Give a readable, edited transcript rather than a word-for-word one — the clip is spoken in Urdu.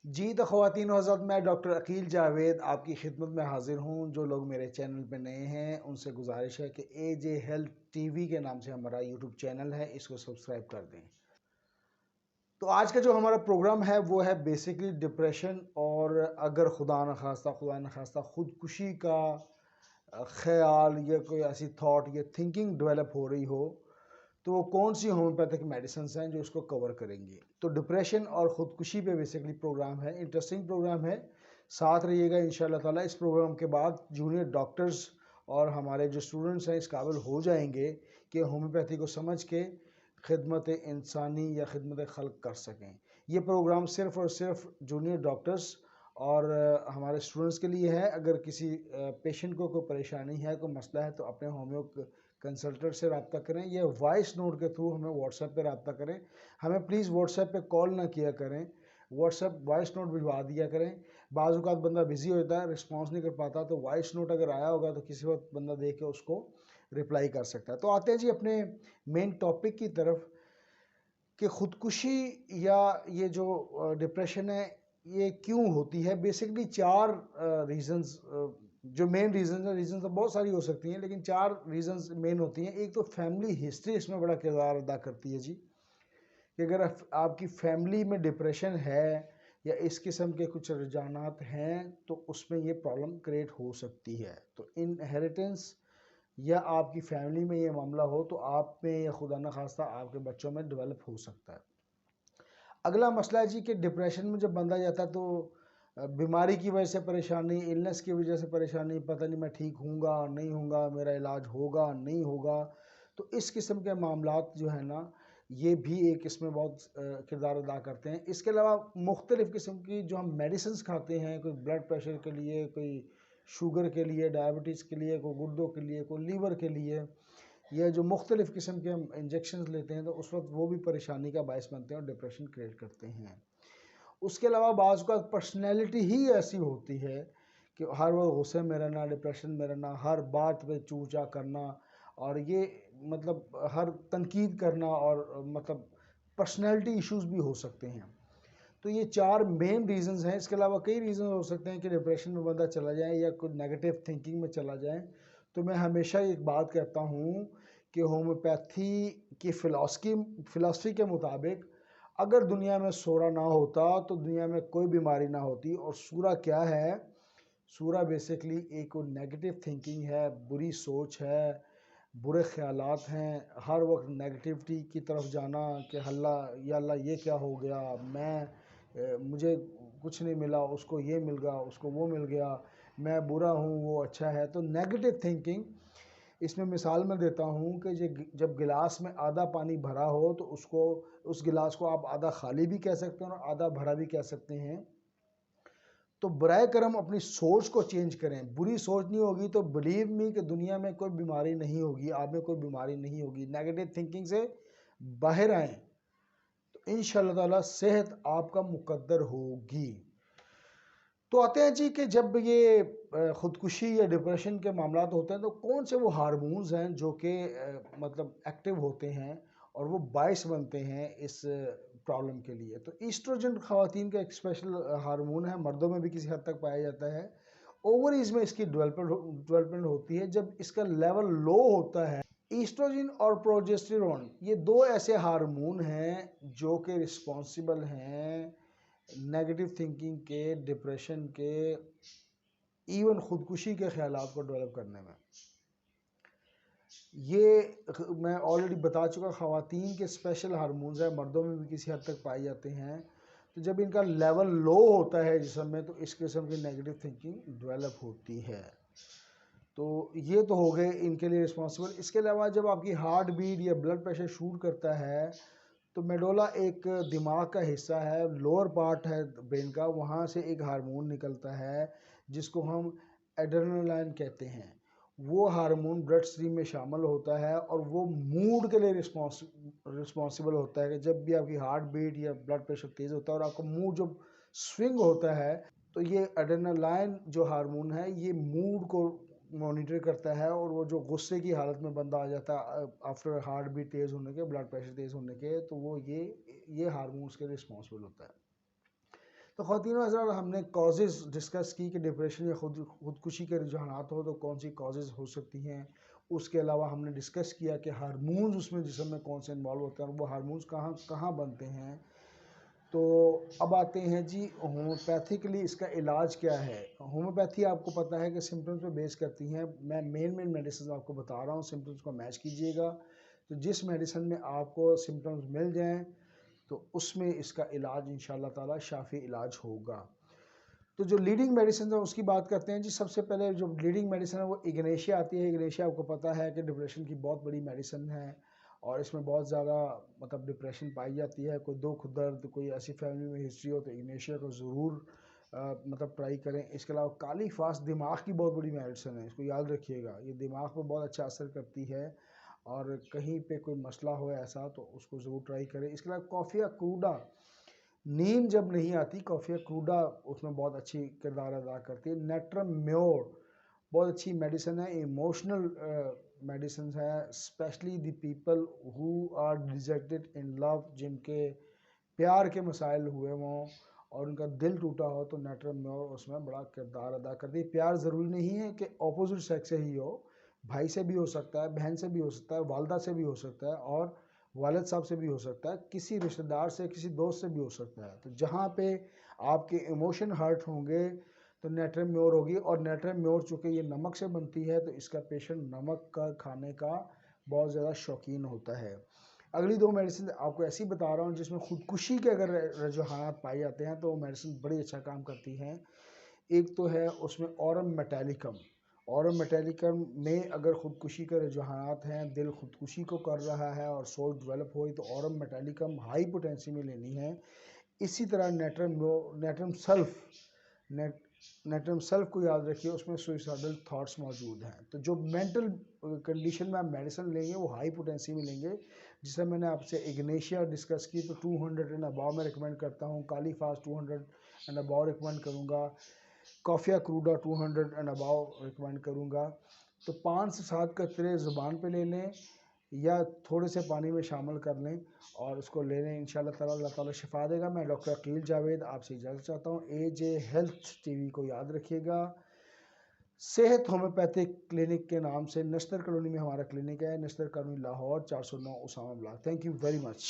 جی تو خواتین و حضرات، میں ڈاکٹر عقیل جاوید آپ کی خدمت میں حاضر ہوں۔ جو لوگ میرے چینل پہ نئے ہیں ان سے گزارش ہے کہ اے جے ہیلتھ ٹی وی کے نام سے ہمارا یوٹیوب چینل ہے، اس کو سبسکرائب کر دیں۔ تو آج کا جو ہمارا پروگرام ہے وہ ہے بیسکلی ڈپریشن، اور اگر خدا نخواستہ خودکشی کا خیال یا کوئی ایسی تھاٹ یا تھنکنگ ڈیولپ ہو رہی ہو تو وہ کون سی ہومیوپیتھک میڈیسنس ہیں جو اس کو کور کریں گے۔ تو ڈپریشن اور خودکشی پہ بیسکلی پروگرام ہے، انٹرسٹنگ پروگرام ہے، ساتھ رہیے گا انشاءاللہ تعالیٰ۔ اس پروگرام کے بعد جونیئر ڈاکٹرز اور ہمارے جو اسٹوڈنٹس ہیں اس قابل ہو جائیں گے کہ ہومیوپیتھی کو سمجھ کے خدمت انسانی یا خدمت خلق کر سکیں۔ یہ پروگرام صرف اور صرف جونیئر ڈاکٹرز اور ہمارے اسٹوڈنٹس کے لیے ہے۔ اگر کسی پیشنٹ کو کوئی پریشانی ہے، کوئی مسئلہ ہے، تو اپنے ہومیو کنسلٹنٹ سے رابطہ کریں یا وائس نوٹ کے تھرو ہمیں واٹس ایپ پہ رابطہ کریں۔ ہمیں پلیز واٹس ایپ پہ کال نہ کیا کریں، واٹس ایپ وائس نوٹ بھجوا دیا کریں۔ بعض اوقات بندہ بزی ہوتا ہے، رسپانس نہیں کر پاتا، تو وائس نوٹ اگر آیا ہوگا تو کسی وقت بندہ دیکھ کے اس کو رپلائی کر سکتا ہے۔ تو آتے ہیں جی اپنے مین ٹاپک کی طرف کہ خودکشی یا یہ جو ڈپریشن ہے یہ کیوں ہوتی ہے۔ بیسکلی چار ریزنز، جو مین ریزنز تو بہت ساری ہو سکتی ہیں لیکن چار ریزنز مین ہوتی ہیں۔ ایک تو فیملی ہسٹری اس میں بڑا کردار ادا کرتی ہے جی، کہ اگر آپ کی فیملی میں ڈپریشن ہے یا اس قسم کے کچھ رجحانات ہیں تو اس میں یہ پرابلم کریٹ ہو سکتی ہے۔ تو انہیریٹنس یا آپ کی فیملی میں یہ معاملہ ہو تو آپ میں یا خدا نخواستہ آپ کے بچوں میں ڈیولپ ہو سکتا ہے۔ اگلا مسئلہ ہے جی کہ ڈپریشن میں جب بندہ جاتا ہے تو بیماری کی وجہ سے پریشانی، النس کی وجہ سے پریشانی، پتہ نہیں میں ٹھیک ہوں گا نہیں ہوں گا، میرا علاج ہوگا نہیں ہوگا، تو اس قسم کے معاملات جو ہیں نا یہ بھی ایک اس میں بہت کردار ادا کرتے ہیں۔ اس کے علاوہ مختلف قسم کی جو ہم میڈیسنز کھاتے ہیں، کوئی بلڈ پریشر کے لیے، کوئی شوگر کے لیے، ڈائبٹیز کے لیے، کوئی گردوں کے لیے، کوئی لیور کے لیے، یا جو مختلف قسم کے ہم انجیکشنز لیتے ہیں تو اس وقت وہ بھی پریشانی کا باعث بنتے ہیں اور ڈپریشن کریٹ کرتے ہیں۔ اس کے علاوہ بعض اوقات پرسنالٹی ہی ایسی ہوتی ہے کہ ہر وقت غصے میں رہنا، ڈپریشن میں رہنا، ہر بات پہ چوچا کرنا، اور یہ مطلب ہر تنقید کرنا، اور مطلب پرسنالٹی ایشوز بھی ہو سکتے ہیں۔ تو یہ چار مین ریزنز ہیں۔ اس کے علاوہ کئی ریزنز ہو سکتے ہیں کہ ڈپریشن میں بندہ چلا جائے یا کوئی نیگیٹو تھنکنگ میں چلا جائے۔ تو میں ہمیشہ ایک بات کہتا ہوں کہ ہومیوپیتھی کی فلسفی کے مطابق اگر دنیا میں سورا نہ ہوتا تو دنیا میں کوئی بیماری نہ ہوتی۔ اور سورا کیا ہے؟ سورا بیسکلی ایک نیگیٹو تھنکنگ ہے، بری سوچ ہے، برے خیالات ہیں، ہر وقت نیگیٹیوٹی کی طرف جانا کہ اللہ یا اللہ یہ کیا ہو گیا، مجھے کچھ نہیں ملا، اس کو یہ مل گیا، اس کو وہ مل گیا، میں برا ہوں وہ اچھا ہے۔ تو نیگیٹو تھنکنگ، اس میں مثال میں دیتا ہوں کہ جب گلاس میں آدھا پانی بھرا ہو تو اس گلاس کو آپ آدھا خالی بھی کہہ سکتے ہیں اور آدھا بھرا بھی کہہ سکتے ہیں۔ تو برائے کرم اپنی سوچ کو چینج کریں۔ بری سوچ نہیں ہوگی تو بلیو می کہ دنیا میں کوئی بیماری نہیں ہوگی، آپ میں کوئی بیماری نہیں ہوگی۔ نیگیٹو تھنکنگ سے باہر آئیں تو انشاءاللہ تعالی صحت آپ کا مقدر ہوگی۔ تو آتے ہیں جی کہ جب یہ خودکشی یا ڈپریشن کے معاملات ہوتے ہیں تو کون سے وہ ہارمونز ہیں جو کہ مطلب ایکٹیو ہوتے ہیں اور وہ باعث بنتے ہیں اس پرابلم کے لیے۔ تو ایسٹروجن خواتین کا ایک اسپیشل ہارمون ہے، مردوں میں بھی کسی حد تک پایا جاتا ہے۔ اووریز میں اس کی ڈیولپمنٹ ہوتی ہے جب اس کا لیول لو ہوتا ہے۔ ایسٹروجن اور پروجسٹیرون یہ دو ایسے ہارمون ہیں جو کہ رسپانسیبل ہیں نیگیٹو تھنکنگ کے، ڈپریشن کے، ایون خودکشی کے خیالات کو ڈیولپ کرنے میں۔ یہ میں آلریڈی بتا چکا، خواتین کے اسپیشل ہارمونز ہیں، مردوں میں بھی کسی حد تک پائے جاتے ہیں۔ تو جب ان کا لیول لو ہوتا ہے جسم میں تو اس قسم کی نیگیٹو تھنکنگ ڈیولپ ہوتی ہے۔ تو یہ تو ہو گئے ان کے لیے رسپانسبل۔ اس کے علاوہ جب آپ کی ہارٹ بیٹ یا بلڈ پریشر شوٹ کرتا ہے تو میڈولا ایک دماغ کا حصہ ہے، لوور پارٹ ہے برین کا، وہاں سے ایک ہارمون نکلتا ہے جس کو ہم ایڈرینالائن کہتے ہیں۔ وہ ہارمون بلڈ اسٹریم میں شامل ہوتا ہے اور وہ موڈ کے لیے رسپانسبل ہوتا ہے کہ جب بھی آپ کی ہارٹ بیٹ یا بلڈ پریشر تیز ہوتا ہے اور آپ کا موڈ جب سوئنگ ہوتا ہے تو یہ ایڈرینالائن جو ہارمون ہے یہ موڈ کو مانیٹر کرتا ہے، اور وہ جو غصے کی حالت میں بندہ آ جاتا ہے آفٹر ہارٹ بیٹ تیز ہونے کے، بلڈ پریشر تیز ہونے کے، تو وہ یہ ہارمون اس کے رسپانسبل ہوتا ہے۔ تو خواتین و حضرات ہم نے کازز ڈسکس کی کہ ڈپریشن یا خودکشی کے رجحانات ہو تو کون سی کازز ہو سکتی ہیں. اس کے علاوہ ہم نے ڈسکس کیا کہ ہارمونز اس میں جسم میں کون سے انوالو ہوتے ہیں اور وہ ہارمونز کہاں کہاں بنتے ہیں. تو اب آتے ہیں جی ہومیوپیتھیکلی اس کا علاج کیا ہے. ہومیوپیتھی آپ کو پتہ ہے کہ سمپٹمز پہ بیس کرتی ہیں. میں مین میڈیسنز آپ کو بتا رہا ہوں, سمپٹمز کو میچ کیجئے گا. تو جس میڈیسن میں آپ کو سمپٹمز مل جائیں تو اس میں اس کا علاج انشاءاللہ تعالی شافی علاج ہوگا. تو جو لیڈنگ میڈیسن ہے اس کی بات کرتے ہیں جی. سب سے پہلے جو لیڈنگ میڈیسن ہے وہ اگنیشیا آتی ہے. اگنیشیا آپ کو پتہ ہے کہ ڈپریشن کی بہت بڑی میڈیسن ہے اور اس میں بہت زیادہ مطلب ڈپریشن پائی جاتی ہے. کوئی دکھ درد کوئی ایسی فیملی میں ہسٹری ہو تو اگنیشیا کو ضرور مطلب ٹرائی کریں. اس کے علاوہ کالی فاس دماغ کی بہت بڑی میڈیسن ہے, اس کو یاد رکھیے گا. یہ دماغ پہ بہت اچھا اثر کرتی ہے اور کہیں پہ کوئی مسئلہ ہو ایسا تو اس کو ضرور ٹرائی کریں. اس کے علاوہ کافیا کروڈا, نیند جب نہیں آتی کافیا کروڈا اس میں بہت اچھی کردار ادا کرتی ہے. نیٹرم میور بہت اچھی میڈیسن ہے. ایموشنل میڈیسنز ہیں, especially the people who are dejected in love, جن کے پیار کے مسائل ہوئے ہوں اور ان کا دل ٹوٹا ہو تو نیٹرم میور اس میں بڑا کردار ادا کرتی ہے. پیار ضروری نہیں ہے کہ اپوزٹ سیکس سے ہی ہو, بھائی سے بھی ہو سکتا ہے, بہن سے بھی ہو سکتا ہے, والدہ سے بھی ہو سکتا ہے اور والد صاحب سے بھی ہو سکتا ہے, کسی رشتہ دار سے کسی دوست سے بھی ہو سکتا ہے. تو جہاں پہ آپ کے ایموشن ہرٹ ہوں گے تو نیٹرم میور ہوگی. اور نیٹرم میور چونکہ یہ نمک سے بنتی ہے تو اس کا پیشنٹ نمک کا کھانے کا بہت زیادہ شوقین ہوتا ہے. اگلی دو میڈیسن آپ کو ایسی بتا رہا ہوں جس میں خودکشی کے اگر رجحانات پائے جاتے ہیں تو وہ میڈیسن بڑی اچھا کام کرتی ہیں. ایک تو ہے اس میں اورم میٹیلیکم. اورم میٹیلیکم میں اگر خودکشی کے رجحانات ہیں, دل خودکشی کو کر رہا ہے اور سوچ ڈیولپ ہوئی تو اورم میٹیلیکم ہائی پوٹینسی میں لینی ہے. اسی طرح نیٹرم سیلف کو یاد رکھیے, اس میں سوئسائڈل تھاٹس موجود ہیں. تو جو مینٹل کنڈیشن میں آپ میڈیسن لیں گے وہ ہائی پوٹینسی میں لیں گے. جسے میں نے آپ سے اگنیشیا ڈسکس کی تو 200 اینڈ اباؤ میں ریکمینڈ کرتا ہوں. کالی فاس 200 اینڈ اباؤ ریکمینڈ کروں گا. کافیا کروڈا 200 اینڈ اباؤ ریکمینڈ کروں گا. تو 5 سے 7 قطرے زبان پہ لے لیں یا تھوڑے سے پانی میں شامل کر لیں اور اس کو لے لیں. انشاءاللہ تعالی اللہ تعالی شفا دے گا. میں ڈاکٹر عقیل جاوید آپ سے اجازت چاہتا ہوں. AJ ہیلتھ ٹی وی کو یاد رکھیے گا. صحت ہومیوپیتھک کلینک کے نام سے نشتر کالونی میں ہمارا کلینک ہے. Nishtar colony Lahore 409 Usama block. Thank you very much.